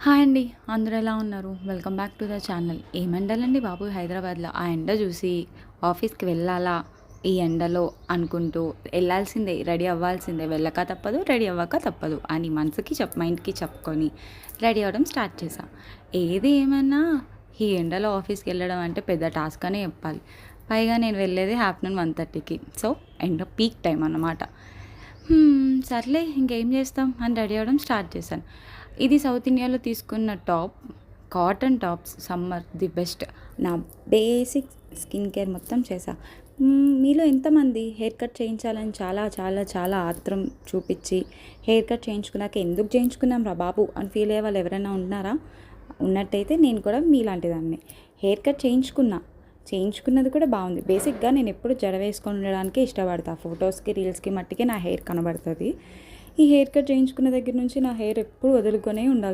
Hi అండి. అందరూ ఎలా ఉన్నారు? Welcome back to the channel. ఏం ఎండలండి బాబు హైదరాబాద్‌లో. ఆ ఎండ చూసి ఆఫీస్‌కి వెళ్ళాలా ఈ ఎండలో అనుకుంటూ ఎళ్ళాల్సిందే, రెడీ అవ్వాల్సిందే. వెళ్ళక తప్పదు, రెడీ అవ్వక తప్పదు అని మైండ్‌కి చెప్పుకొని రెడీ అవ్వడం స్టార్ట్ చేశా. ఏది ఏమన్నా ఈ ఎండలో ఆఫీస్‌కి వెళ్ళడం అంటే పెద్ద టాస్క్ అనే చెప్పాలి. పైగా నేను వెళ్ళేది ఆఫ్టర్‌నూన్ 1:30కి. సో, ఎండ పీక్ టైమ్ అన్నమాట. సర్లే ఇంకేం చేస్తాం అని రెడీ అవ్వడం స్టార్ట్ చేశాను. ఇది సౌత్ ఇండియాలో తీసుకున్న top. Cotton tops summer the best. నా బేసిక్ స్కిన్ కేర్ మొత్తం చేశా. మీలో ఎంతమంది హెయిర్ కట్ చేయించాలని చాలా చాలా చాలా ఆత్రం చూపించి హెయిర్ కట్ చేయించుకున్నాక ఎందుకు చేయించుకున్నాం రా బాబు అని ఫీల్ అయ్యే వాళ్ళు ఎవరైనా ఉన్నారా? ఉన్నట్టయితే నేను కూడా మీలాంటిదాన్ని. హెయిర్ కట్ చేయించుకున్నది కూడా బాగుంది. బేసిక్‌గా నేను ఎప్పుడు జడ వేసుకొని ఉండడానికే ఇష్టపడతా. ఫొటోస్‌కి, రీల్స్‌కి మట్టికే నా హెయిర్ కనబడుతుంది. ఈ హెయిర్ కట్ చేయించుకున్న దగ్గర నుంచి నా హెయిర్ ఎప్పుడు వదులుకొనే ఉండాలి.